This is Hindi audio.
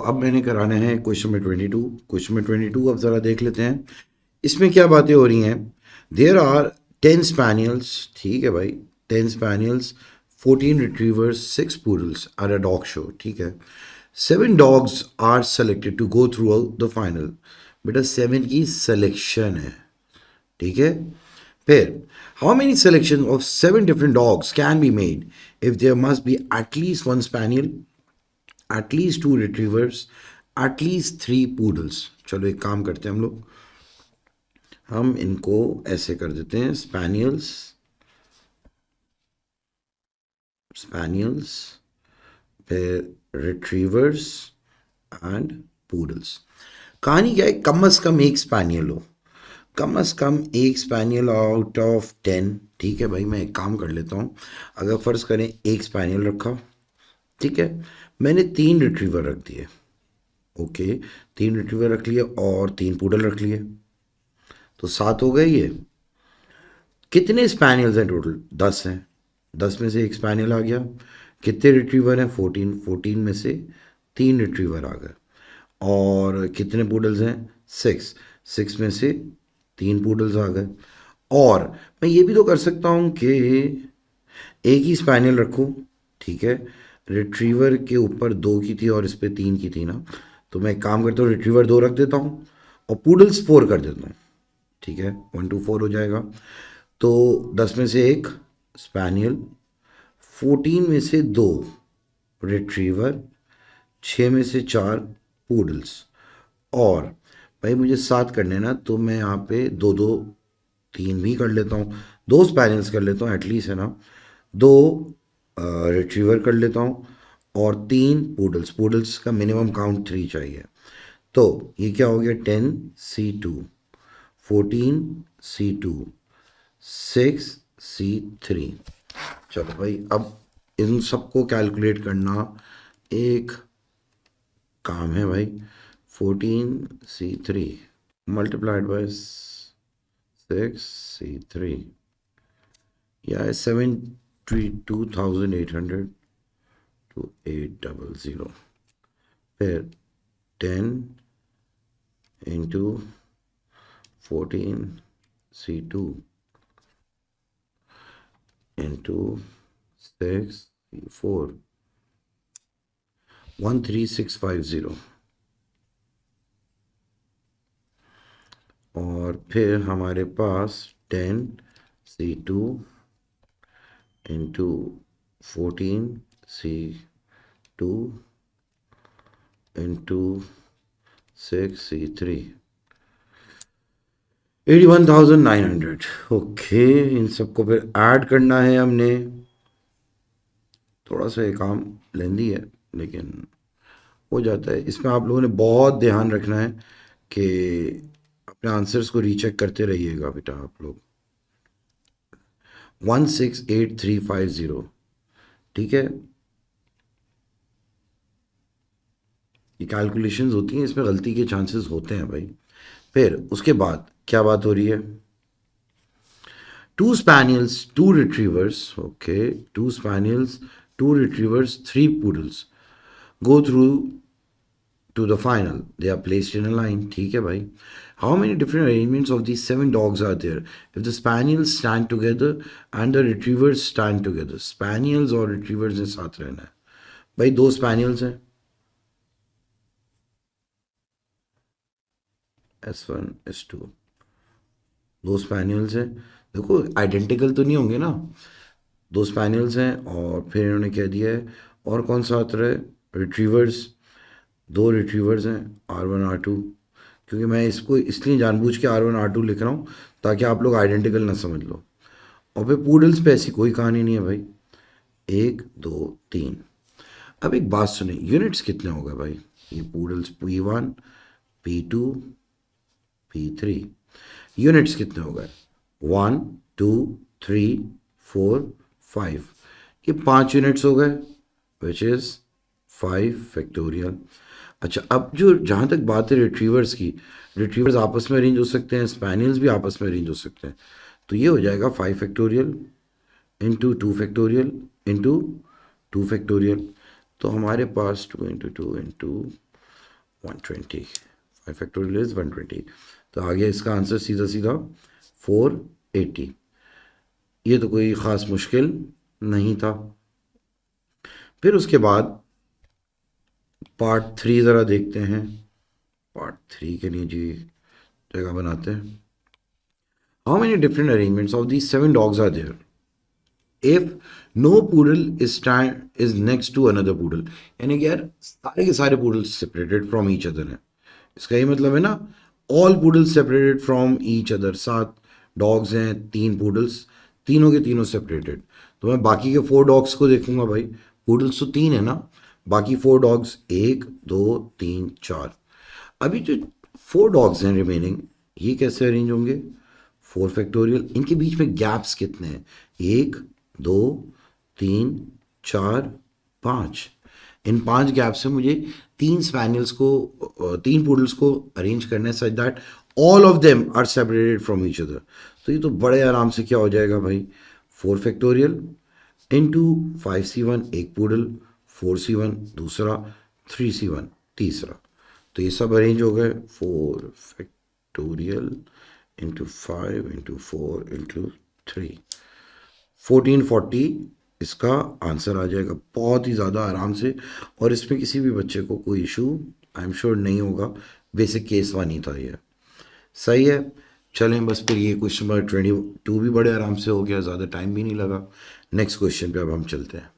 अब मैंने कराना है क्वेश्चन में 22। क्वेश्चन में 22 अब ज़रा देख लेते हैं इसमें क्या बातें हो रही हैं। देयर आर 10 स्पैनियल्स, ठीक है भाई, 10 spaniels, 14 retrievers, 6 poodles are a dog show, ठीक है। 7 dogs are selected to go throughout the final. बेटा 7 की सिलेक्शन है, ठीक है। फिर how many selection of 7 different dogs can be made if there must be at least 1 spaniel, at least 2 retrievers, at least 3 poodles। चलो एक काम करते हैं हम लोग, हम इनको ऐसे कर देते हैं, स्पैनियल्स, स्पैनियल्स, फिर रिट्रीवर्स एंड पूडल्स। कहानी क्या है, कम से कम एक स्पैनियल हो, कम से कम एक स्पैनियल आउट ऑफ 10, ठीक है भाई। मैं एक काम कर लेता हूँ, अगर फ़र्ज़ करें एक स्पैनियल रखा, ठीक है, मैंने 3 रिट्रीवर रख दिए, ओके, 3 रिट्रीवर रख लिए और 3 पूडल रख लिए, तो 7 हो गए ये। कितने स्पैनियल्स हैं टोटल? 10 हैं। 10 में से एक स्पैनियल आ गया। कितने रिट्रीवर हैं? 14। 14 में से 3 रिट्रीवर आ गए। और कितने पूडल्स हैं? 6। 6 में से 3 पूडल्स आ गए। और मैं ये भी तो कर सकता हूँ कि एक ही स्पैनियल रखूँ, ठीक है, रिट्रीवर के ऊपर 2 की थी और इस पर 3 की थी ना, तो मैं एक काम करता हूँ, रिट्रीवर 2 रख देता हूँ और पूडल्स 4 कर देता हूँ, ठीक है, 1 2 4 हो जाएगा। तो 10 में से एक स्पैनियल, 14 में से 2 रिट्रीवर, 6 में से 4 पूडल्स, और भाई मुझे 7 करने ना, तो मैं यहाँ पे 2 2 3 भी कर लेता हूँ, 2 स्पैनियल्स कर लेता हूँ एटलीस्ट, है ना, 2 रिट्रीवर कर लेता हूँ और 3 पूडल्स। पूडल्स का मिनिमम काउंट 3 चाहिए। तो ये क्या हो गया, 10C2, 14C2, 6C3। चलो भाई, अब इन सबको कैलकुलेट करना एक काम है भाई। 14C3 मल्टीप्लाइड बाय 6C3, या 72,800 to 800। फिर 10 इंटू 14C2 इंटू 6C4, 13650। और फिर हमारे पास 10C2 into 14C2 into 6C3, 81,900। Okay, इन सबको फिर ऐड करना है हमने। थोड़ा सा ये काम लेंदी है लेकिन हो जाता है। इसमें आप लोगों ने बहुत ध्यान रखना है कि अपने आंसर्स को रीचेक करते रहिएगा बेटा आप लोग। 168350, ठीक है, ये कैलकुलेशंस होती हैं, इसमें गलती के चांसेस होते हैं भाई। फिर उसके बाद क्या बात हो रही है, 2 spaniels, 2 retrievers, okay, 2 spaniels, 2 retrievers, 3 poodles go through to the final. They are placed in a line, ठीक है भाई। How many different arrangements of these 7 dogs are there if the spaniels stand together and the retrievers stand together? Spaniels और retrievers ने साथ रहना है भाई। 2 spaniels हैं, S1 S2, 2 spaniels हैं। देखो आइडेंटिकल तो नहीं होंगे ना, 2 स्पैनियल्स हैं। और फिर इन्होंने कह दिया है, और कौन सा आता है, रिट्रीवर्स, 2 रिट्रीवर्स हैं, R1 R2। क्योंकि मैं इसको इसलिए जानबूझ के R1 R2 लिख रहा हूँ ताकि आप लोग आइडेंटिकल ना समझ लो। और फिर पूडल्स पे ऐसी कोई कहानी नहीं है भाई, 1 2 3। अब एक बात सुने, यूनिट्स कितने हो गए भाई, ये poodles P1 P2 P3, units कितने हो गए, 1 2 3 4 5, ये 5 यूनिट्स हो गए, विच इज़ 5 फैक्टोरियल। अच्छा, अब जो जहाँ तक बात है रिट्रीवर्स की, रिट्रीवर्स आपस में अरेंज हो सकते हैं, स्पैनियल्स भी आपस में अरेंज हो सकते हैं, तो ये हो जाएगा 5 factorial into 2 factorial into 2 factorial. तो हमारे पास 2 इंटू 2 इंटू 120, 5 फैक्टोरियल इज 120। तो आ गया इसका आंसर सीधा सीधा 480। ये तो कोई ख़ास मुश्किल नहीं था। फिर उसके बाद पार्ट 3 ज़रा देखते हैं। पार्ट 3 के लिए जी जगह बनाते हैं। How many different arrangements of these 7 dogs are there if no poodle is next to another poodle? यानी कि यार सारे के सारे poodles separated from each other हैं। इसका ये मतलब है ना, all poodles separated from each other। 7 dogs हैं, 3 poodles, तीनों के तीनों सेपरेटेड। तो मैं बाकी के 4 डॉग्स को देखूंगा भाई, poodles तो 3 है ना, बाकी 4 डॉग्स 1 2 3 4। अभी जो 4 डॉग्स हैं रिमेनिंग, ये कैसे अरेंज होंगे? 4 फैक्टोरियल, इनके बीच में गैप्स कितने हैं? 1 2 3 4 5। इन 5 गैप से मुझे 3 स्पैनियल्स को, 3 पूडल्स को अरेंज करना है such that all of them are separated from each other. तो ये तो बड़े आराम से क्या हो जाएगा भाई, 4 फैक्टोरियल इंटू 5c1 एक पूडल, 4c1 दूसरा, 3c1 तीसरा। तो ये सब अरेंज हो गए 4 फैक्टोरियल इंटू 5 इंटू 4 इंटू 3, 1440 इसका आंसर आ जाएगा बहुत ही ज़्यादा आराम से। और इसमें किसी भी बच्चे को कोई इशू आई एम श्योर नहीं होगा। बेसिक केस 1 ही था ये। सही है, चलें बस फिर ये क्वेश्चन नंबर 22 भी बड़े आराम से हो गया, ज़्यादा टाइम भी नहीं लगा। नेक्स्ट क्वेश्चन पे अब हम चलते हैं।